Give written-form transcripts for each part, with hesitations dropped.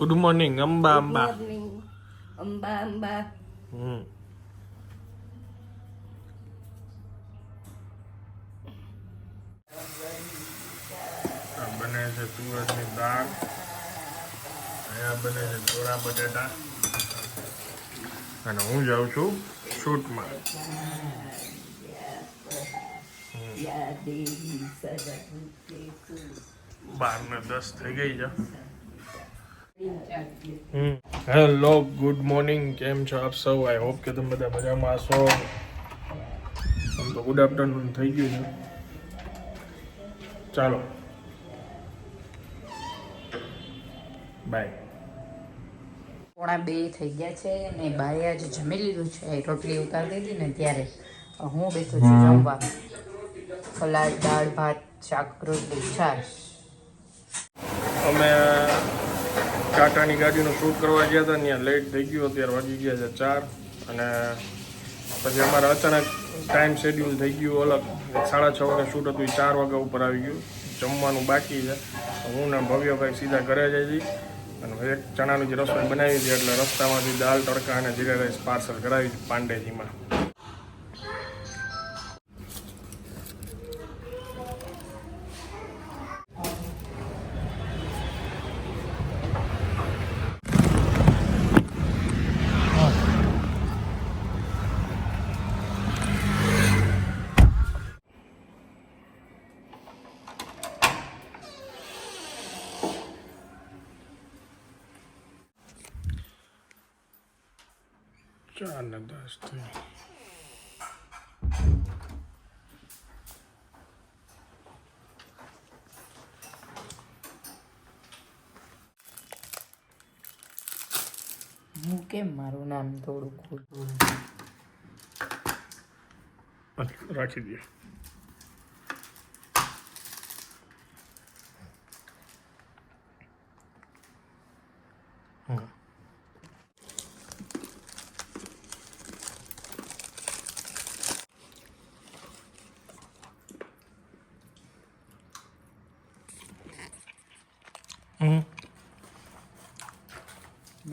Good morning Amba Amba. Amba Amba. બને છે તુવેરની દાળ, અહીંયા બને છે ચોળા બટેટા અને હું જાઉં છું શૂટમાં. 12:10 થઈ ગઈ છે. Hello, good morning. કેમ છો આપ સૌ? આઈ હોપ કે તમે બધા મજામાં હશો. આમ તો ગુડ આફ્ટરનૂન થઈ ગયું છે. ચાલો બાય. 1:30 થઈ ગયા છે ને બાએ આજે જમી લીધું છે. રોટલી ઉતારી દીધી ને ત્યારે હું બેઠું છું જમવા. સલાડ, દાળ, ભાત, શાક, રોટલી, છાશ. અમે ટાટાની ગાડીનું શૂટ કરવા ગયા હતા, ત્યાં લેટ થઈ ગયું. અત્યારે વાગી ગયા છે 4 અને પછી અમારે અચાનક ટાઈમ શેડ્યુલ થઈ ગયું અલગ. 6:30 વાગે શૂટ હતું, 4 વાગ્યા ઉપર આવી ગયું. જમવાનું બાકી છે. હું ને ભવ્યભાઈ સીધા ઘરે જાય છે અને એક ચણાની જે રસોઈ બનાવી હતી એટલે રસ્તામાંથી દાળ તડકા અને જીરા રાઈસ પાર્સલ કરાવી છે પાંડેજીમાં. ચાર ને 10 થઈ. હું કેમ મારું નામ થોડું ખોટું રાખી દે.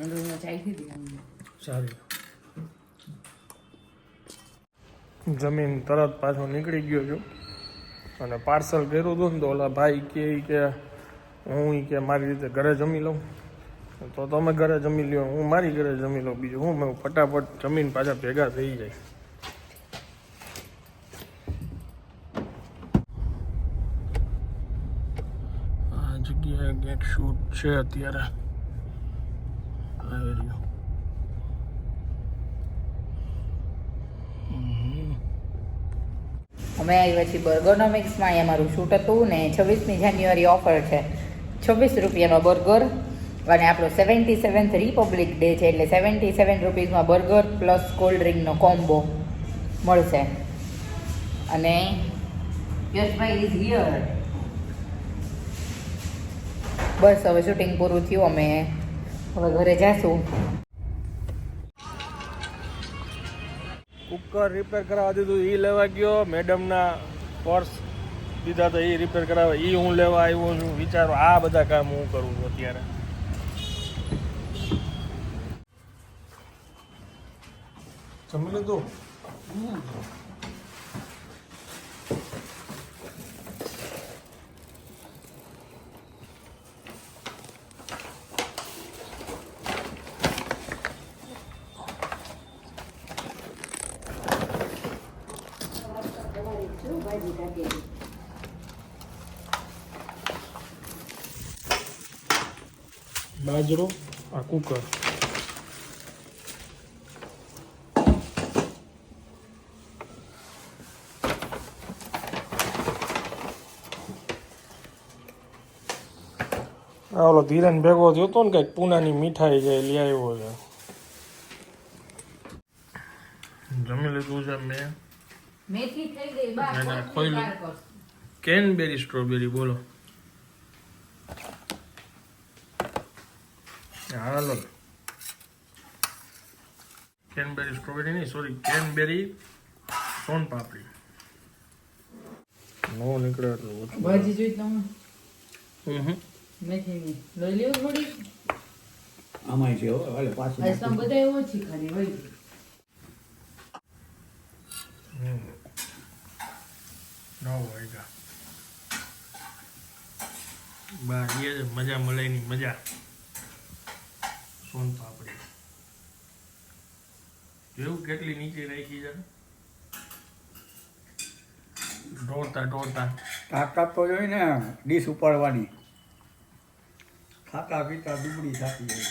નંદુને ચાઈ દીધી. સારી. જમીન તરત પાછો નીકળી ગયો છું અને પાર્સલ કર્યું હતું ને તો ઓલા ભાઈ કે હું કે મારી રીતે ઘરે જમી લઉં, તો તમે ઘરે જમી લ્યો, હું મારી ઘરે જમી લઉં. બીજું હું મેં ફટાફટ જમીન પાછા ભેગા થઈ જાય. આ જગ્યાએ ક્યાંક શૂટ છે અત્યારે. આવી રહ્યો. અમે આવ્યા છીએ બર્ગરનોમિક્સમાં. અહીંયા મારું શૂટ હતું ને 26મી જાન્યુઆરી ઓફર છે. 26 રૂપિયાનો બર્ગર અને આપણો 77th રિપબ્લિક ડે છે એટલે 77 રૂપીસમાં બર્ગર પ્લસ કોલ્ડ ડ્રિંકનો કોમ્બો મળશે. અને યશભાઈ ઇઝ હિયર. બસ હવે શૂટિંગ પૂરું થયું, અમે હવે ઘરે જાશું. કુકર રિપેર કરાવવા દીધું, એ લેવા ગયો. મેડમના પર્સ દીધા તો એ રિપેર કરાવે, એ હું લેવા આવ્યો છું. વિચારો આ બધા કામ હું કરું છું અત્યારે. જમી લીધું? બાજરો, આ કુકર. ઓલો ધીરેન ભેગો થયો હતો ને કંઈક પૂનાની મીઠાઈ છે લઈ આવ્યો છે. જમી લીધું છે મેં. મેથી થઈ ગઈ બા. ખોઈ કેનબેરી સ્ટ્રોબેરી બોલો. હાલો, કેનબેરી સ્ટ્રોબેરી નહીં, સોરી, કેનબેરી સોન પાપડી. નો નીકળે એટલું ઓછું. ભાજી જોઈ તમે મેથી લઈ લ્યો થોડી. આમાંય છે હો, હાલે પાછી રસમ બધા ઓછી ખાલી હોય. 9 વાગ્યા. બહાર ગયા છે, મજા મલાઈની મજા. સોન પાપડી જેવું કેટલી નીચે રાખી છે, ઢોળતા તાકાત તો જોઈ ને ડીશ ઉપાડવાની. ખાતા પીતા દુબળી થતી ગઈ.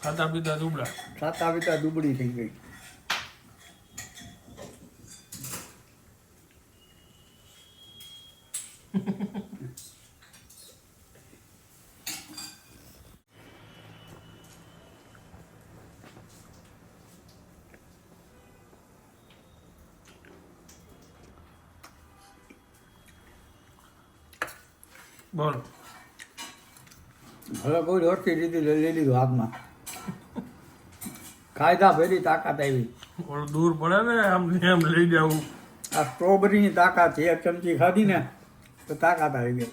ખાતા પીતા દુબળા. ખાતા પીતા દુબળી થઈ ગઈ. બોલો. હવે કોઈ રોટલી લીધી લઈ લીધું હાથમાં. કાયદા ભેરી તાકાત આવી. ઓલું દૂર પડે ને આમ ને આમ લઈ જવું. આ સ્ટ્રોબેરીની તાકાત છે. એક ચમચી ખાધી ને તો તાકાત આવી ગઈ.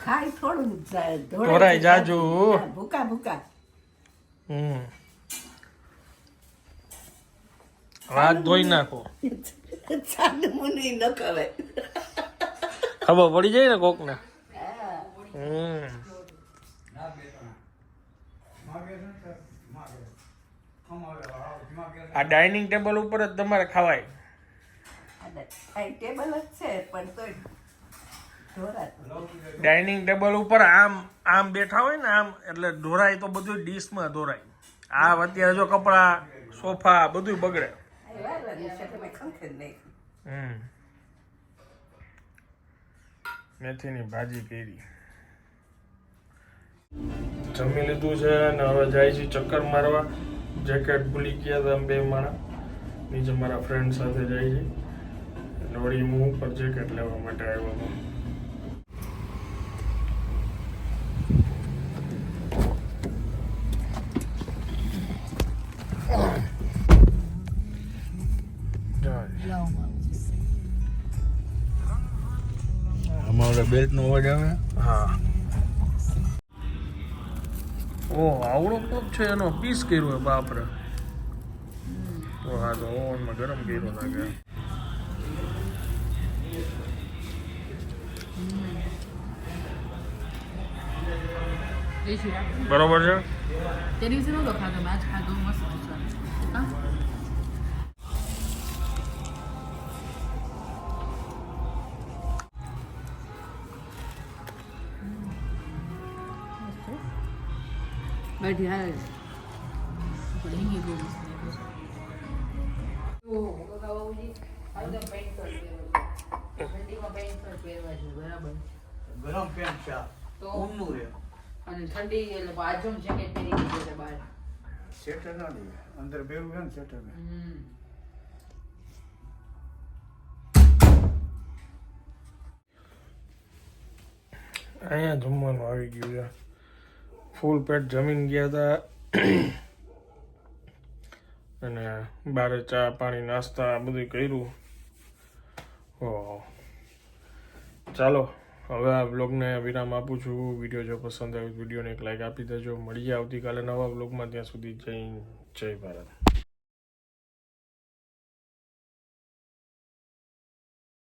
ખાઈ થોડું ઢોરાઈ જાજુ. ભૂકા ભૂકા હાથ ધોઈ નાખો. સાદું મને ન ખવાય. ખબર પડી જાય ને કોક ને. આ ડાઇનિંગ ટેબલ ઉપર જ તમારે ખવાય. ટેબલ જ છે પણ તોય ઢોરાય. ડાઇનિંગ ટેબલ ઉપર આમ આમ બેઠા હોય ને આમ એટલે ઢોરાય તો બધું ડીશમાં ઢોરાય. આ અત્યારે જો કપડા સોફા બધું બગડે. તમે ખંખેર નહીં. મેથીની ભાજી કરી જમી લીધું છે અને હવે જાય છે ચક્કર મારવા. જેકેટ ભૂલી ગયા હતા બે માણા. નીચે મારા ફ્રેન્ડ સાથે જાય છે એટલે વળી હું ઉપર જેકેટ લેવા માટે આવ્યો હતો. અમારે બેલ્ટ નો અવાજ આવે. હા. ઓ આવડો કોક છે એનો પીસ કર્યો હોય બાપરે. તો હા તો ઓવનમાં ગરમ કર્યો લાગે. બરોબર છે. તે દિવસે નહોતો ખાધો, મેં આજ ખાધો, મસ્ત છે. હા? બેઠી હાલ ડીંગી બહુ મસ્ત ગરમ પેન્ટ છે. તો ઊનનું રે. અને ઠંડી એટલે બાજુ જેકેટ પહેરી ગઈ છે બહાર. સ્વેટર ના દે. અંદર બેરું છે ને સ્વેટર ને. અહીંયા જમવાનું આવી ગયું છે. ફૂલ પેટ જમીન ગયા હતા અને બારે ચા પાણી નાસ્તા બધું કર્યું. ઓહ, ચાલો હવે આ બ્લોગને વિરામ આપું છું. વિડીયો જો પસંદ આવ્યો વિડીયોને એક લાઈક આપી દેજો. મળીએ આવતીકાલે નવા બ્લોગમાં. ત્યાં સુધી જય ભારત.